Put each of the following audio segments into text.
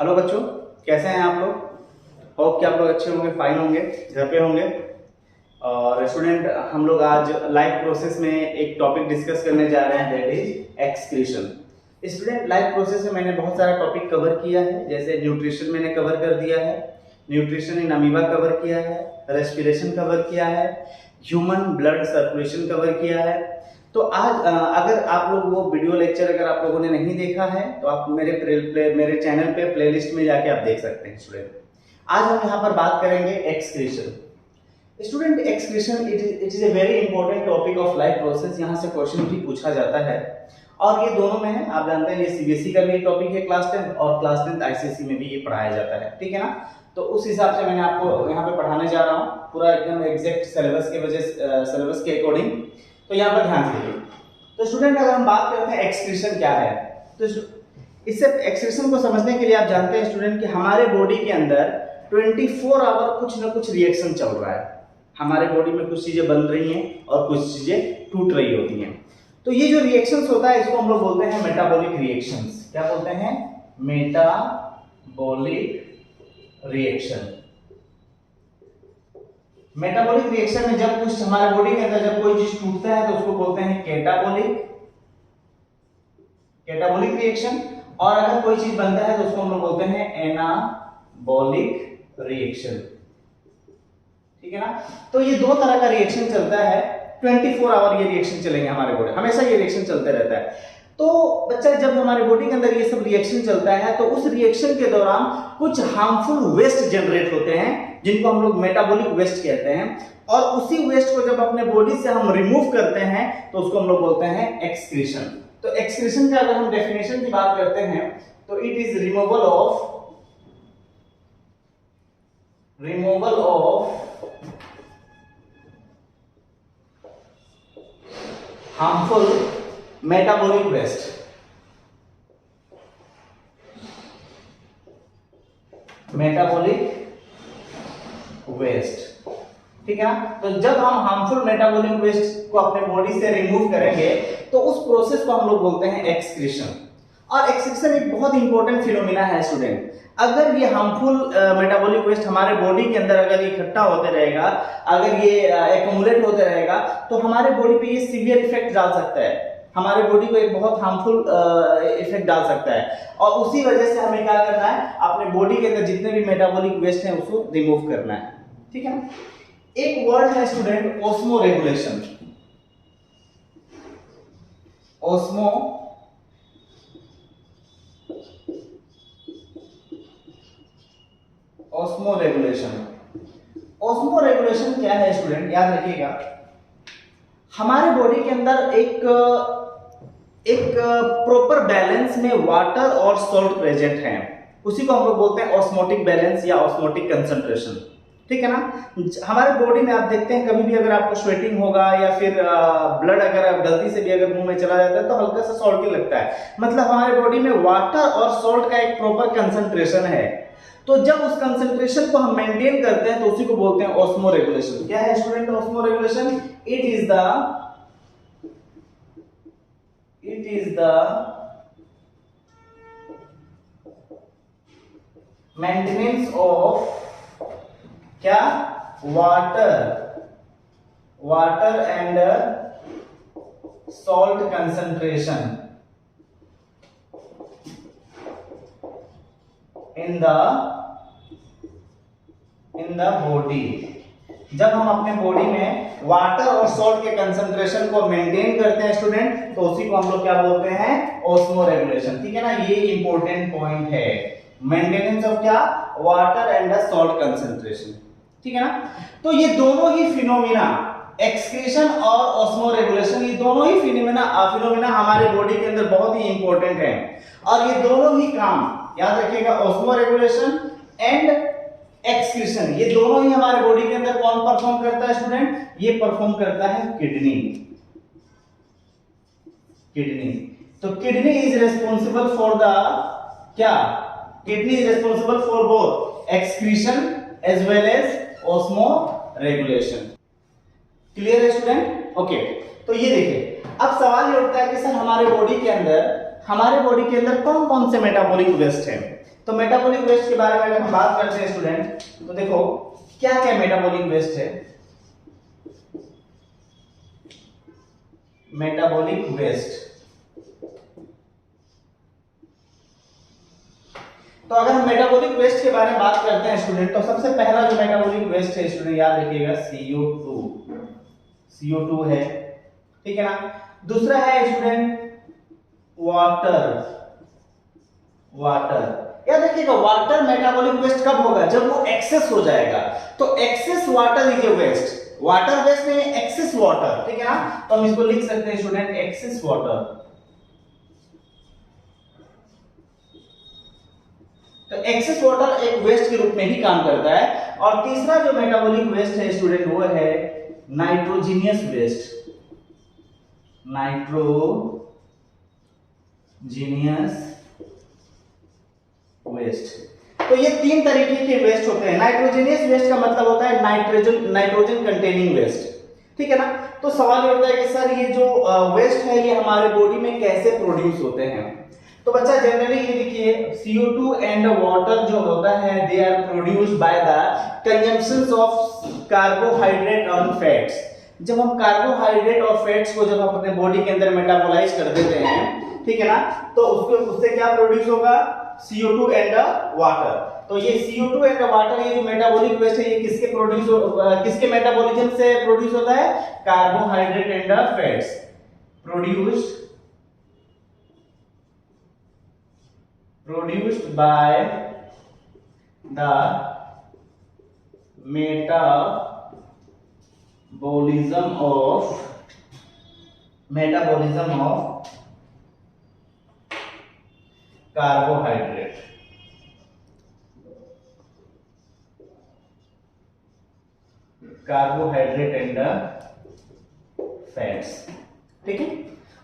Hello बच्चों, कैसे हैं आप लोग। होप कि आप लोग अच्छे होंगे, फाइन होंगे, घर पे होंगे। और स्टूडेंट, हम लोग आज लाइफ प्रोसेस में एक टॉपिक डिस्कस करने जा रहे हैं, that is excretion. Student, life process में मैंने बहुत सारा टॉपिक कवर किया है, जैसे न्यूट्रिशन मैंने कवर कर दिया है, न्यूट्रिशन इन अमीबा कवर किया है, रेस्पिरेशन कवर किया है, ह्यूमन ब्लड सर्कुलेशन कवर किया है। तो आज अगर आप लोग वो वीडियो लेक्चर अगर आप लोगों ने नहीं देखा है तो आप मेरे चैनल पे प्लेलिस्ट में जाके आप देख सकते हैं। स्टूडेंट, आज हम यहाँ पर बात करेंगे excretion. Student, excretion it is a very important topic of life process. यहाँ से क्वेश्चन भी पूछा जाता है और ये दोनों में है। आप जानते हैं ये सीबीएसई का भी एक टॉपिक है क्लास 10, और क्लास 10 आईसीएसई में भी ये पढ़ाया जाता है, ठीक है ना। तो उस हिसाब से मैंने आपको यहाँ पे पढ़ाने जा रहा हूँ, पूरा एकदम एग्जैक्ट सिलेबस के अकॉर्डिंग। तो यहाँ पर ध्यान दीजिए। तो स्टूडेंट, अगर हम बात करते हैं एक्सक्रीशन क्या है, तो इससे एक्सक्रीशन को समझने के लिए आप जानते हैं स्टूडेंट कि हमारे बॉडी के अंदर 24 आवर कुछ ना कुछ रिएक्शन चल रहा है। हमारे बॉडी में कुछ चीजें बन रही हैं और कुछ चीजें टूट रही होती हैं। तो ये जो रिएक्शंस होता है इसको हम लोग बोलते हैं मेटाबॉलिक रिएक्शंस। क्या बोलते हैं? Metabolic reaction. मेटाबॉलिक रिएक्शन में जब कुछ हमारे बॉडी के अंदर जब कोई चीज टूटता है तो उसको बोलते हैं कैटाबॉलिक रिएक्शन, और अगर कोई चीज बनता है तो उसको हम लोग बोलते हैं एनाबॉलिक रिएक्शन, ठीक है ना। तो ये दो तरह का रिएक्शन चलता है, 24 आवर ये रिएक्शन चलेंगे हमारे बॉडी, हमेशा ये रिएक्शन चलते रहता है। तो बच्चा, जब हमारे बॉडी के अंदर ये सब रिएक्शन चलता है तो उस रिएक्शन के दौरान कुछ हार्मफुल वेस्ट जनरेट होते हैं जिनको हम लोग मेटाबॉलिक वेस्ट कहते हैं, और उसी वेस्ट को जब अपने बॉडी से हम रिमूव करते हैं तो उसको हम लोग बोलते हैं एक्सक्रीशन। तो एक्सक्रीशन का अगर हम डेफिनेशन की बात करते हैं तो it is removal of harmful metabolic waste. ठीक है ना। तो जब हम हार्मफुल मेटाबॉलिक वेस्ट को अपने बॉडी से रिमूव करेंगे तो उस प्रोसेस को हम लोग बोलते हैं एक्सक्रीशन। और एक्सक्रीशन एक बहुत इंपॉर्टेंट फिनोमिना है स्टूडेंट। अगर ये हार्मफुल मेटाबॉलिक वेस्ट हमारे बॉडी के अंदर अगर इकट्ठा होते रहेगा, अगर ये एक्यूमुलेट होते रहेगा तो हमारे बॉडी पे ये सीवियर इफेक्ट डाल सकता है, हमारे बॉडी को एक बहुत हार्मफुल इफेक्ट डाल सकता है। और उसी वजह से हमें क्या करना है, अपने बॉडी के अंदर जितने भी मेटाबॉलिक वेस्ट हैं उसको रिमूव करना है, ठीक है ना। एक वर्ड है student, osmo regulation. Osmo regulation क्या है स्टूडेंट, याद रखिएगा। हमारे बॉडी के अंदर एक प्रॉपर बैलेंस में वाटर और सॉल्ट प्रेजेंट है, उसी को हम लोग बोलते हैं ऑस्मोटिक बैलेंस या ऑस्मोटिक कंसंट्रेशन, ठीक है ना। हमारे बॉडी में आप देखते हैं कभी भी अगर आपको स्वेटिंग होगा या फिर ब्लड अगर गलती से भी अगर मुंह में चला जाता है तो हल्का सा सॉल्टी लगता है, मतलब हमारे बॉडी में वाटर और सॉल्ट का एक प्रॉपर कंसंट्रेशन है। तो जब उस कंसंट्रेशन को हम मेंटेन करते हैं तो उसी को बोलते हैं ऑस्मो रेगुलेशन। क्या है student osmoregulation? It is the maintenance of क्या? Water and salt concentration in the body। जब हम अपने बॉडी में वाटर और सॉल्ट के कंसंट्रेशन को मेंटेन करते हैं स्टूडेंट तो उसी को हम लोग क्या बोलते हैं? ऑस्मो रेगुलेशन, ठीक है ना। ये इंपॉर्टेंट पॉइंट है, मेंटेनेंस ऑफ क्या? वाटर एंड सॉल्ट कंसंट्रेशन, ठीक है ना। तो ये दोनों ही फिनोमिना, एक्सक्रीशन और ऑस्मो रेगुलेशन, ये दोनों ही फिनोमिना हमारे बॉडी के अंदर बहुत ही इंपॉर्टेंट है। और ये दोनों ही काम याद रखिएगा, ऑस्मो रेगुलेशन एंड एक्सक्रीशन, ये दोनों ही हमारे बॉडी के अंदर कौन परफॉर्म करता है स्टूडेंट? ये परफॉर्म करता है किडनी। तो kidney is responsible for the क्या? Kidney is responsible for both excretion as well as osmoregulation. Clear है स्टूडेंट? ओके, तो ये देखिए, अब सवाल ये उठता है कि सर हमारे बॉडी के अंदर कौन कौन से मेटाबॉलिक वेस्ट हैं। तो मेटाबॉलिक वेस्ट के बारे में अगर हम बात करते हैं स्टूडेंट, तो देखो क्या क्या मेटाबॉलिक वेस्ट है। मेटाबॉलिक वेस्ट, तो अगर हम मेटाबॉलिक वेस्ट के बारे में बात करते हैं स्टूडेंट, तो सबसे पहला जो मेटाबॉलिक वेस्ट है स्टूडेंट याद रखिएगा CO2 है, ठीक है ना। दूसरा है स्टूडेंट वाटर। याद रखिएगा वाटर मेटाबॉलिक वेस्ट कब होगा, जब वो एक्सेस हो जाएगा। तो excess water is a waste, water waste नहीं, एक्सेस वाटर, ठीक है ना। तो हम इसको लिख सकते हैं स्टूडेंट एक्सेस वाटर। तो एक्सेस वाटर एक वेस्ट के रूप में ही काम करता है। और तीसरा जो मेटाबॉलिक वेस्ट है स्टूडेंट वो है नाइट्रोजीनियस वेस्ट। तो ये तीन तरीके के वेस्ट होते हैं। नाइट्रोजीनियस वेस्ट का मतलब होता है नाइट्रोजन कंटेनिंग वेस्ट, ठीक है ना। तो सवाल ये उठता है कि सर ये जो वेस्ट है ये हमारे बॉडी में कैसे प्रोड्यूस होते हैं। तो बच्चा जनरली ये देखिए CO2 एंड वाटर जो होता है they are produced by the consumption of carbohydrate और फैट्स। जब हम कार्बोहाइड्रेट और फैट्स को जब अपने बॉडी के अंदर मेटाबोलाइज कर देते हैं, ठीक है ना, तो उससे क्या प्रोड्यूस होगा, CO2 एंड वाटर। तो ये CO2 एंड वाटर ये जो मेटाबॉलिक वेस्ट है ये किसके मेटाबॉलिज्म से प्रोड्यूस होता है, carbohydrate and fats produced by the metabolism of carbohydrate and fats, ठीक है।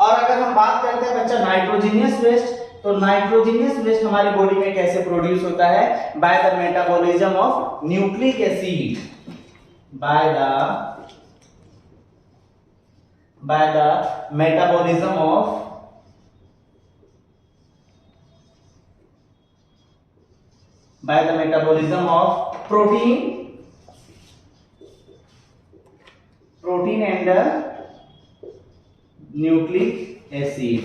और अगर हम बात करते हैं बच्चा नाइट्रोजीनियस वेस्ट, तो नाइट्रोजीनियस वेस्ट हमारी बॉडी में कैसे प्रोड्यूस होता है, by the metabolism of nucleic acid, by the metabolism of protein and nucleic acid,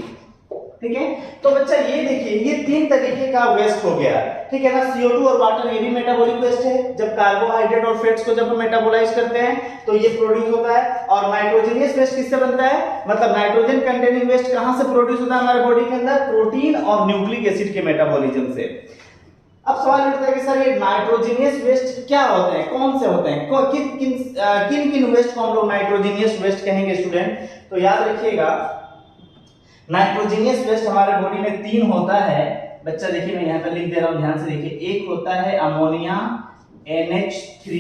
ठीक है। तो बच्चा ये देखिए ये तीन तरीके का वेस्ट हो गया, ठीक है ना। CO2 और वाटर ये भी मेटाबॉलिक वेस्ट है। जब कार्बोहाइड्रेट और फैट्स को जब हम मेटाबोलाइज करते हैं तो ये प्रोड्यूस होता है। और नाइट्रोजनियस वेस्ट किससे बनता है, मतलब नाइट्रोजन कंटेनिंग वेस्ट कहां से प्रोड्यूस होता है हमारे बॉडी के अंदर, प्रोटीन और न्यूक्लिक एसिड के मेटाबॉलिज्म से। अब सवाल उठता है कि सर ये नाइट्रोजीनियस वेस्ट क्या होते हैं, कौन से होते हैं, किन किन वेस्ट को हम लोग नाइट्रोजीनियस वेस्ट कहेंगे स्टूडेंट। तो याद रखिएगा नाइट्रोजीनियस वेस्ट हमारे बॉडी में तीन होता है। बच्चा देखिए मैं यहाँ पे लिख दे रहा हूँ, ध्यान से देखिए। एक होता है अमोनिया NH3,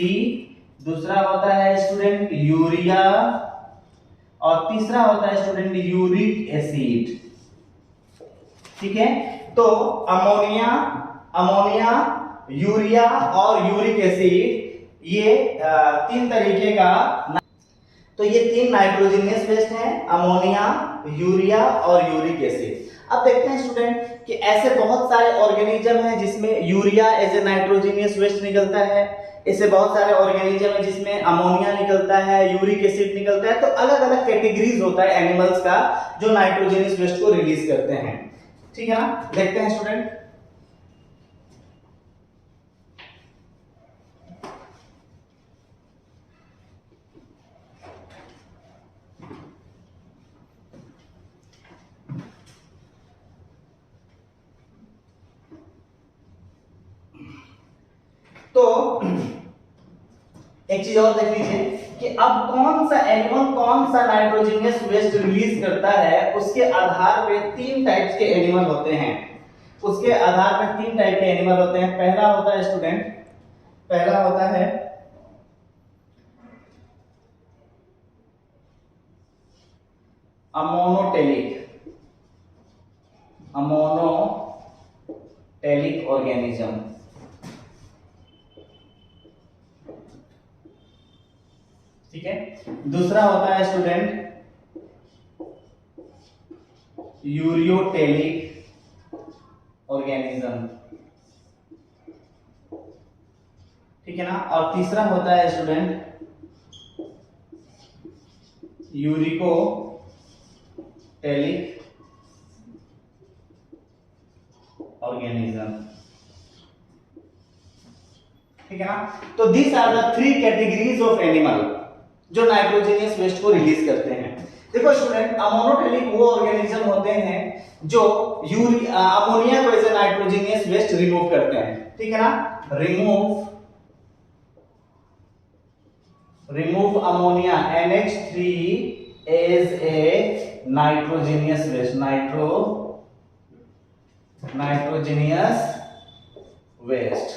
दूसरा होता है स्टूडेंट यूरिया, और तीसरा होता है स्टूडेंट यूरिक एसिड, ठीक है। तो अमोनिया, यूरिया और यूरिक एसिड ये तीन तरीके का, तो ये तीन नाइट्रोजीनियस वेस्ट हैं, अमोनिया, यूरिया और यूरिक एसिड। अब देखते हैं स्टूडेंट कि ऐसे बहुत सारे ऑर्गेनिज्म हैं जिसमें urea as a nitrogenous waste निकलता है, ऐसे बहुत सारे ऑर्गेनिज्म हैं जिसमें अमोनिया निकलता है, यूरिक एसिड निकलता है। तो अलग अलग कैटेगरीज होता है एनिमल्स का जो नाइट्रोजीनियस वेस्ट को रिलीज करते हैं, ठीक है ना। देखते हैं स्टूडेंट। तो एक चीज और देख लीजिए कि अब कौन सा एनिमल कौन सा नाइट्रोजीनियस वेस्ट रिलीज करता है, उसके आधार पे तीन टाइप्स के एनिमल होते हैं। उसके आधार पे तीन टाइप के एनिमल होते हैं। पहला होता है स्टूडेंट, पहला होता है अमोनोटेलिक ऑर्गेनिज्म, ठीक है। दूसरा होता है स्टूडेंट यूरियोटेलिक ऑर्गेनिज्म, ठीक है ना। और तीसरा होता है स्टूडेंट यूरिकोटेलिक ऑर्गेनिज्म, ठीक है ना। तो these are the 3 categories of animal जो नाइट्रोजनियस वेस्ट को रिलीज करते हैं। देखो स्टूडेंट, अमोनोटेलिक वो ऑर्गेनिज्म होते हैं जो अमोनिया को as a nitrogenous waste remove करते हैं, ठीक है ना। Remove ammonia NH3 as a nitrogenous waste, nitrogenous waste,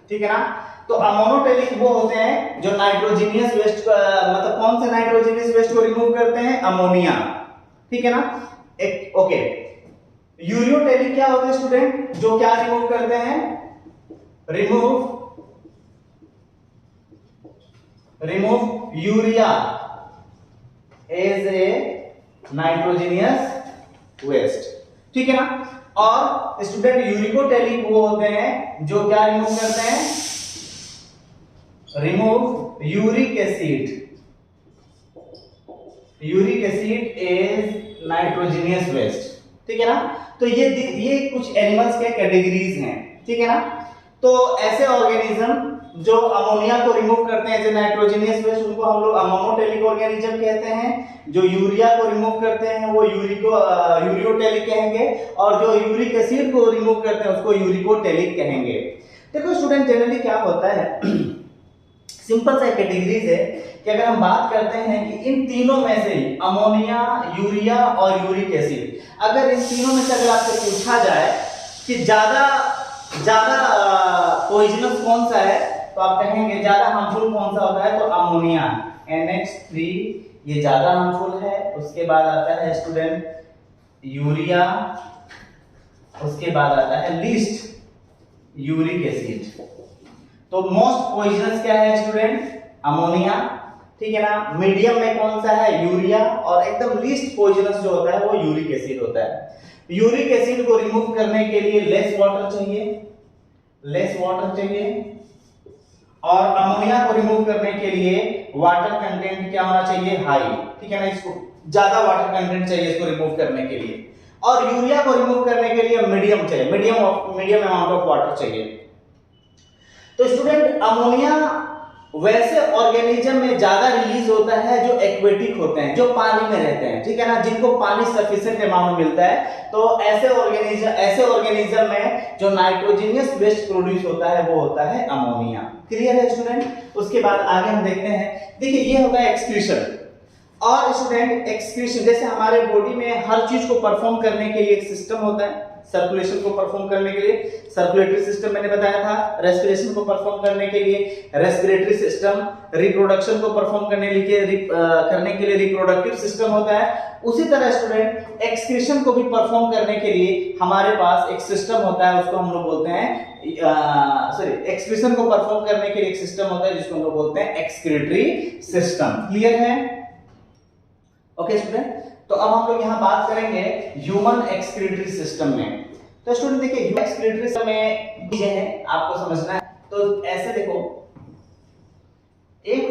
ठीक है ना। तो अमोनोटेलिक वो होते हैं जो नाइट्रोजनियस वेस्ट मतलब कौन से नाइट्रोजनियस वेस्ट को रिमूव करते हैं? अमोनिया, ठीक है ना। एक ओके। यूरियोटेलिक क्या होते हैं स्टूडेंट? जो क्या रिमूव करते हैं? Remove urea as a nitrogenous waste, ठीक है ना। और स्टूडेंट यूरिकोटेलिक वो होते हैं जो क्या रिमूव करते हैं? Remove uric acid as nitrogenous waste, ठीक है ना। तो ये कुछ एनिमल्स के कैटेगरीज हैं, ठीक है ना। तो ऐसे ऑर्गेनिज्म जो अमोनिया को रिमूव करते हैं एज ए नाइट्रोजनियस वेस्ट उनको हम लोग अमोनोटेलिक ऑर्गेनिज्म कहते हैं। जो यूरिया को रिमूव करते हैं वो यूरियोटेलिक कहेंगे, और जो यूरिक एसिड को रिमूव करते हैं उसको यूरिकोटेलिक कहेंगे। देखो स्टूडेंट, जनरली क्या होता है, सिंपल सा कैटेगरीज है कि अगर हम बात करते हैं कि इन तीनों में से अमोनिया, यूरिया और यूरिक एसिड, अगर इन तीनों में से अगर आपसे पूछा जाए कि ज्यादा पॉइजनस कौन सा है, तो आप कहेंगे ज्यादा हार्मफुल कौन सा होता है, तो अमोनिया NH3 ये ज्यादा हार्मफुल है। उसके बाद आता है स्टूडेंट यूरिया, उसके बाद आता है लीस्ट यूरिक एसिड। तो मोस्ट पॉइजनस क्या है स्टूडेंट? अमोनिया, ठीक है ना। मीडियम में कौन सा है? यूरिया, और एकदम लीस्ट पॉइजनस जो होता है वो यूरिक एसिड होता है। यूरिक एसिड को रिमूव करने के लिए लेस वाटर चाहिए, और अमोनिया को रिमूव करने के लिए वाटर कंटेंट क्या होना चाहिए? हाई, ठीक है ना। इसको ज्यादा वाटर कंटेंट चाहिए इसको रिमूव करने के लिए। और यूरिया को रिमूव करने के लिए मीडियम चाहिए, मीडियम अमाउंट ऑफ वाटर चाहिए। तो स्टूडेंट, अमोनिया वैसे ऑर्गेनिज्म में ज्यादा रिलीज होता है जो एक्वेटिक होते हैं, जो पानी में रहते हैं, ठीक है ना, जिनको पानी सफिशिएंट अमाउंट में मिलता है। तो ऐसे ऑर्गेनिज्म में जो नाइट्रोजनियस वेस्ट प्रोड्यूस होता है वो होता है अमोनिया। क्लियर है स्टूडेंट? उसके बाद आगे हम देखते हैं, देखिए ये होता है एक्सक्रीशन। और स्टूडेंट, एक्सक्रीशन जैसे हमारे बॉडी में हर चीज को परफॉर्म करने के लिए एक सिस्टम होता है। सर्कुलेशन को परफॉर्म करने के लिए सर्कुलेटरी सिस्टम मैंने बताया था, रेस्पिरेशन को परफॉर्म करने के लिए रेस्पिरेटरी सिस्टम, रिप्रोडक्शन को परफॉर्म करने के लिए रिप्रोडक्टिव सिस्टम होता है। उसी तरह स्टूडेंट, एक्सक्रीशन को भी परफॉर्म करने के लिए हमारे पास एक सिस्टम होता है, उसको हम लोग बोलते हैं एक्सक्रीशन को परफॉर्म करने के लिए एक सिस्टम होता है जिसको हम लोग बोलते हैं एक्सक्रीटरी सिस्टम। क्लियर है? ओके स्टूडेंट, तो अब हम लोग यहाँ बात करेंगे ह्यूमन एक्सक्रीटरी सिस्टम में। तो स्टूडेंट देखिए, ह्यूमन एक्सक्रीटरी सिस्टम में ये है, आपको समझना है। तो ऐसे देखो, एक